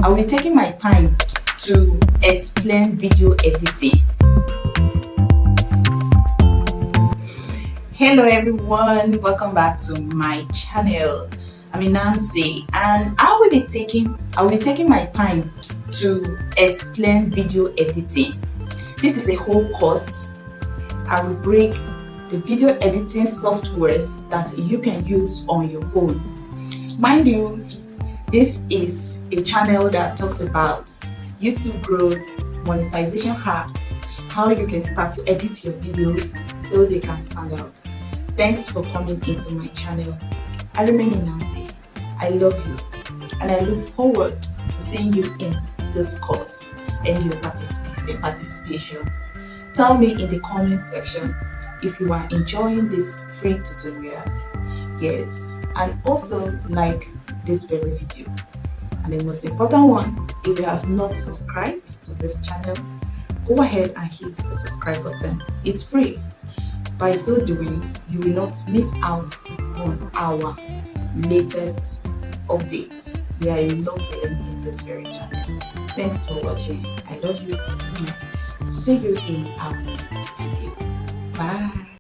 I will be taking my time to explain video editing. Hello everyone, welcome back to my channel. I'm Nancy and I will be taking my time to explain video editing. This is a whole course. I will break the video editing softwares that you can use on your phone. Mind you, this is a channel that talks about YouTube growth, monetization hacks, how you can start to edit your videos so they can stand out. Thanks for coming into my channel. I remain Nancy. I love you and I look forward to seeing you in this course and your participation. Tell me in the comment section if you are enjoying these free tutorials. Yes, and also like this very video. And the most important one, if you have not subscribed to this channel, go ahead and hit the subscribe button. It's free. By so doing, you will not miss out on our latest updates. There are a lot to learn in this very channel. Thanks for watching. I love you. See you in our next video. Bye.